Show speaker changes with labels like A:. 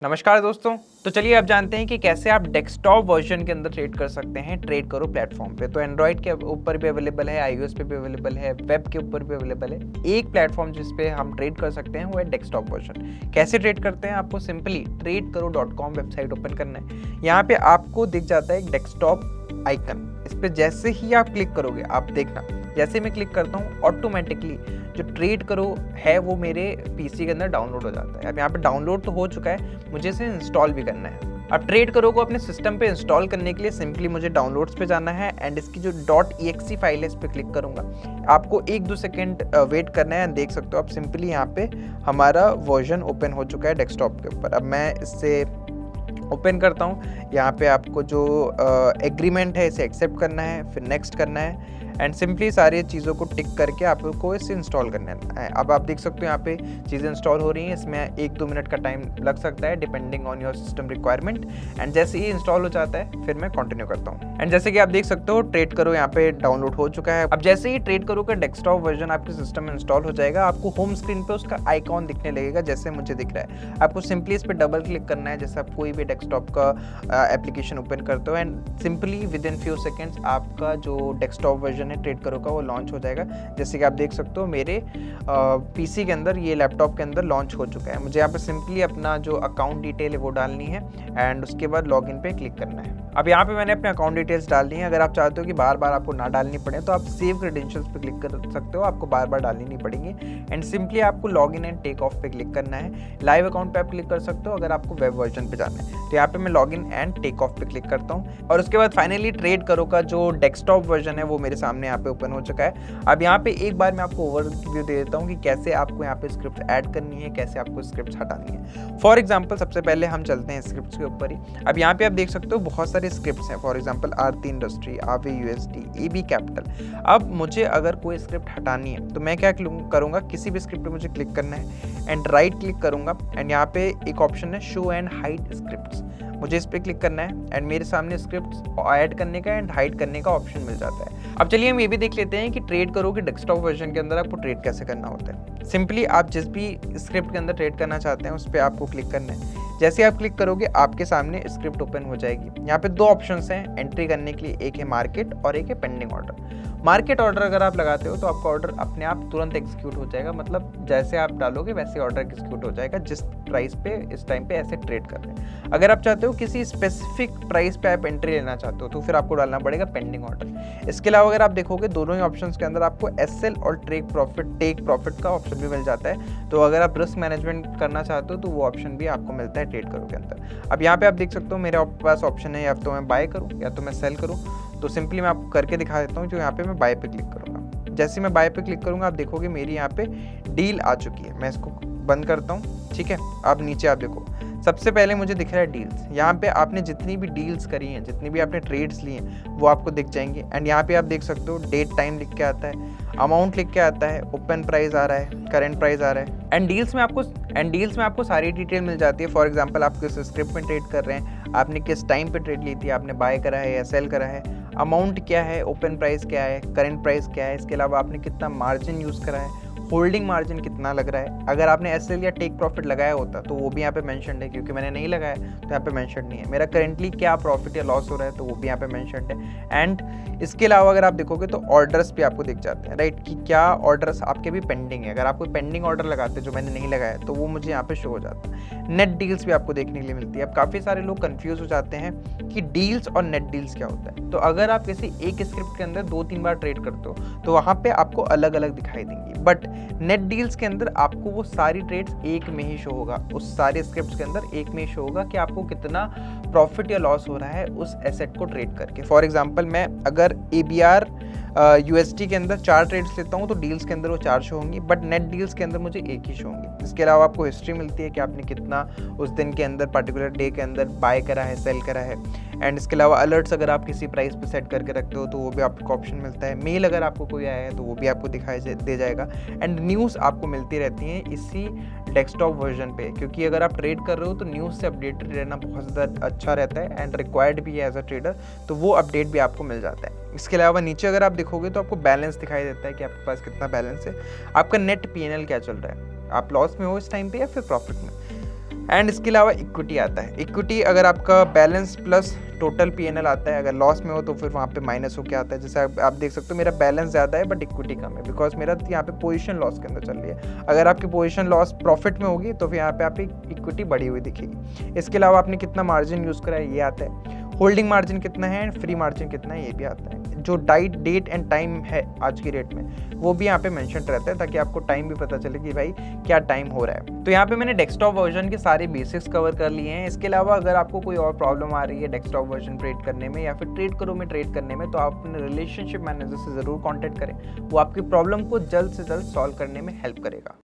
A: नमस्कार दोस्तों। तो चलिए अब जानते हैं कि कैसे आप डेस्कटॉप वर्जन के अंदर ट्रेड कर सकते हैं ट्रेड करो प्लेटफॉर्म पे। तो एंड्रॉइड के ऊपर भी अवेलेबल है, iOS पे भी अवेलेबल है, वेब के ऊपर भी अवेलेबल है। एक प्लेटफॉर्म जिस पे हम ट्रेड कर सकते हैं वो है डेस्कटॉप वर्जन। कैसे ट्रेड करते हैं? आपको सिंपली tradekaro.com वेबसाइट ओपन करना है। यहाँ पे आपको दिख जाता है एक डेस्कटॉप आइकन। इस पे जैसे ही आप क्लिक करोगे, आप देखना जैसे मैं क्लिक करता हूँ ऑटोमेटिकली जो ट्रेड करो है वो मेरे पीसी के अंदर डाउनलोड हो जाता है। अब यहाँ पे डाउनलोड तो हो चुका है, मुझे इसे इंस्टॉल भी करना है। अब ट्रेड करो को अपने सिस्टम पे इंस्टॉल करने के लिए सिंपली मुझे डाउनलोड्स पे जाना है एंड इसकी जो .exe फाइल है इस पे क्लिक करूंगा। आपको 1-2 सेकेंड वेट करना है। देख सकते हो आप सिंपली यहाँ पे हमारा वर्जन ओपन हो चुका है डेस्कटॉप के ऊपर। अब मैं इससे ओपन करता हूँ। यहाँ पे आपको जो एग्रीमेंट है इसे एक्सेप्ट करना है, फिर नेक्स्ट करना है एंड सिंपली सारी चीज़ों को टिक करके आपको इसे इंस्टॉल करना है। अब आप देख सकते हो यहाँ पे चीज़ें इंस्टॉल हो रही हैं। इसमें 1-2 मिनट का टाइम लग सकता है depending on your system requirement. And जैसे ही इंस्टॉल हो जाता है फिर मैं कंटिन्यू करता हूँ। एंड जैसे कि आप देख सकते हो ट्रेड करो यहाँ पे डाउनलोड हो चुका है। अब जैसे ही ट्रेड करो का डेस्कटॉप वर्जन आपके सिस्टम में इंस्टॉल हो जाएगा, आपको होम स्क्रीन पे उसका आइकॉन दिखने लगेगा जैसे मुझे दिख रहा है। आपको सिंपली इस पर डबल क्लिक करना है जैसे आप कोई भी डेस्कटॉप का एप्लीकेशन ओपन करते हो and simply with in few seconds आपका जो डेस्कटॉप वर्जन है ट्रेड करो का वो लॉन्च हो जाएगा। जैसे कि आप देख सकते हो मेरे पीसी के अंदर, ये लैपटॉप के अंदर लॉन्च हो चुका है। मुझे यहाँ पे सिंपली अपना जो अकाउंट डिटेल है वो डालनी है एंड उसके बाद लॉगिन पे क्लिक करना है। अब यहाँ पे मैंने अपने अकाउंट डिटेल्स डाल दी हैं। अगर आप चाहते हो कि बार बार आपको ना डालनी पड़े तो आप सेव क्रेडेंशियल्स पे क्लिक कर सकते हो, आपको बार बार डालनी नहीं पड़ेंगी। एंड सिंपली आपको लॉगिन एंड टेक ऑफ पे क्लिक करना है। लाइव अकाउंट पे आप क्लिक कर सकते हो अगर आपको वेब वर्जन पे जाना है। तो यहाँ पे मैं लॉगिन एंड टेक ऑफ पे क्लिक करता हूँ और उसके बाद फाइनली ट्रेड करो का जो डेस्कटॉप वर्जन है वो मेरे सामने यहाँ पे ओपन हो चुका है। अब यहाँ पे एक बार मैं आपको ओवरव्यू दे देता हूँ कि कैसे आपको यहाँ पे स्क्रिप्ट ऐड करनी है, कैसे आपको स्क्रिप्ट हटानी है। फॉर एग्जाम्पल सबसे पहले हम चलते हैं स्क्रिप्ट के ऊपर ही। अब यहाँ पे आप देख सकते हो बहुत सारे स्क्रिप्ट्स हैं। फॉर एग्जाम्पल आरती इंडस्ट्री, आवे यूएसडी, एबी कैपिटल। अब मुझे अगर कोई स्क्रिप्ट हटानी है तो मैं क्या करूँगा, किसी भी स्क्रिप्ट पे मुझे क्लिक करना है एंड राइट क्लिक करूँगा एंड यहाँ पे एक ऑप्शन है शो एंड हाइड स्क्रिप्ट्स। मुझे इस पर क्लिक करना है एंड मेरे सामने स्क्रिप्ट ऐड करने का एंड हाइड करने का ऑप्शन मिल जाता है। अब चलिए हम ये भी देख लेते हैं कि ट्रेड करो कि डेस्कटॉप वर्जन के अंदर आपको ट्रेड कैसे करना होता है। सिंपली आप जिस भी स्क्रिप्ट के अंदर ट्रेड करना चाहते हैं उस पर आपको क्लिक करना है। जैसे आप क्लिक करोगे आपके सामने स्क्रिप्ट ओपन हो जाएगी। यहाँ पे 2 ऑप्शंस हैं एंट्री करने के लिए, एक है मार्केट और एक है पेंडिंग ऑर्डर। मार्केट ऑर्डर अगर आप लगाते हो तो आपका ऑर्डर अपने आप तुरंत एग्जीक्यूट हो जाएगा, मतलब जैसे आप डालोगे वैसे ऑर्डर एग्जीक्यूट हो जाएगा जिस प्राइस पे इस टाइम पे ऐसे ट्रेड कर रहे हैं। अगर आप चाहते हो किसी स्पेसिफिक प्राइस पे आप एंट्री लेना चाहते हो तो फिर आपको डालना पड़ेगा पेंडिंग ऑर्डर। इसके अलावा अगर आप देखोगे दोनों ही ऑप्शंस के अंदर आपको एसएल और टेक प्रॉफिट का ऑप्शन भी मिल जाता है। तो अगर आप रिस्क मैनेजमेंट करना चाहते हो तो वो ऑप्शन भी आपको मिलता है ट्रेड करो के अंदर। अब यहाँ पे आप देख सकते हो मेरे पास ऑप्शन है या तो मैं बाय करूँ या तो मैं सेल करूँ। तो सिंपली मैं आपको करके दिखा देता हूँ। जो यहाँ पे मैं बाय पे क्लिक करूँगा, जैसे मैं बाय पे क्लिक करूँगा आप देखोगे मेरी यहाँ पे डील आ चुकी है। मैं इसको बंद करता हूँ, ठीक है। अब नीचे आप देखो सबसे पहले मुझे दिख रहा है डील्स। यहाँ पे आपने जितनी भी डील्स करी हैं, जितनी भी आपने ट्रेड्स लिए हैं वो आपको दिख जाएंगे। एंड यहाँ पे आप देख सकते हो डेट टाइम लिख के आता है, अमाउंट लिख के आता है, ओपन प्राइस आ रहा है, करंट प्राइस आ रहा है। एंड डील्स में आपको सारी डिटेल मिल जाती है। फॉर एग्जांपल आप किस स्क्रिप्ट में ट्रेड कर रहे हैं, आपने किस टाइम पे ट्रेड ली थी, आपने बाय करा है या सेल करा है, अमाउंट क्या है, ओपन प्राइस क्या है, करंट प्राइस क्या है। इसके अलावा आपने कितना मार्जिन यूज़ करा है, होल्डिंग मार्जिन कितना लग रहा है। अगर आपने एसएल या टेक प्रॉफिट लगाया होता तो वो भी यहाँ पे मेंशन्ड है, क्योंकि मैंने नहीं लगाया तो यहाँ पे मेंशन्ड नहीं है। मेरा करेंटली क्या प्रॉफिट या लॉस हो रहा है तो वो भी यहाँ पे मेंशन्ड है। एंड इसके अलावा अगर आप देखोगे तो ऑर्डर्स भी आपको दिख जाते हैं, राइट, कि क्या ऑर्डर्स आपके भी पेंडिंग है। अगर आप कोई पेंडिंग ऑर्डर लगाते हैं जो मैंने नहीं लगाया तो वो मुझे यहाँ पे शो हो जाता है। नेट डील्स भी आपको देखने के लिए मिलती है। अब काफ़ी सारे लोग कंफ्यूज हो जाते हैं कि डील्स और नेट डील्स क्या होता है। तो अगर आप किसी एक स्क्रिप्ट के अंदर 2-3 बार ट्रेड करते हो तो वहाँ पे आपको अलग अलग दिखाई देंगी, बट नेट डील्स के अंदर आपको वो सारी ट्रेड्स एक में ही शो होगा। उस सारे स्क्रिप्ट्स के अंदर एक में ही शो होगा कि आपको कितना प्रॉफिट या लॉस हो रहा है उस एसेट को ट्रेड करके। फॉर एग्जांपल मैं अगर ABR USD के अंदर 4 ट्रेड्स लेता हूँ तो डील्स के अंदर वो 4 शो होंगी, बट नेट डील्स के अंदर मुझे एक ही शो होंगी। इसके अलावा आपको हिस्ट्री मिलती है कि आपने कितना उस दिन के अंदर पर्टिकुलर डे के अंदर बाय करा है, सेल करा है। एंड इसके अलावा अलर्ट्स अगर आप किसी प्राइस पे सेट करके रखते हो तो वो भी आपको ऑप्शन मिलता है। मेल अगर आपको कोई आया है तो वो भी आपको दिखाई दे जाएगा। एंड न्यूज़ आपको मिलती रहती हैं इसी डेस्कटॉप वर्जन पे, क्योंकि अगर आप ट्रेड कर रहे हो तो न्यूज़ से अपडेटेड रहना बहुत ज़्यादा अच्छा रहता है एंड रिक्वायर्ड भी है एज अ ट्रेडर, तो वो अपडेट भी आपको मिल जाता है। इसके अलावा नीचे अगर आप देखोगे तो आपको बैलेंस दिखाई देता है कि आपके पास कितना बैलेंस है, आपका नेट P&L क्या चल रहा है, आप लॉस में हो इस टाइम पे या फिर प्रॉफिट में। एंड इसके अलावा इक्विटी आता है। इक्विटी अगर आपका बैलेंस प्लस टोटल पीएनएल आता है, अगर लॉस में हो तो फिर वहाँ पे माइनस होके आता है। जैसे आप देख सकते हो मेरा बैलेंस ज़्यादा है बट इक्विटी कम है, बिकॉज मेरा यहाँ पे पोजीशन लॉस के अंदर चल रही है। अगर आपकी पोजीशन लॉस प्रॉफिट में होगी तो फिर यहाँ पे आपकी इक्विटी बढ़ी हुई दिखेगी। इसके अलावा आपने कितना मार्जिन यूज़ करा है ये आता है, होल्डिंग मार्जिन कितना है एंड फ्री मार्जिन कितना है ये भी आता है। जो डेट एंड टाइम है आज की डेट में वो भी यहाँ पे मेंशन रहता है, ताकि आपको टाइम भी पता चले कि भाई क्या टाइम हो रहा है। तो यहाँ पे मैंने डेस्कटॉप वर्जन के सारे बेसिक्स कवर कर लिए हैं। इसके अलावा अगर आपको कोई और प्रॉब्लम आ रही है डेस्कटॉप वर्जन ट्रेड करने में या फिर ट्रेड करो में ट्रेड करने में, तो आप अपने रिलेशनशिप मैनेजर से ज़रूर कॉन्टैक्ट करें, वो आपकी प्रॉब्लम को जल्द से जल्द सॉल्व करने में हेल्प करेगा।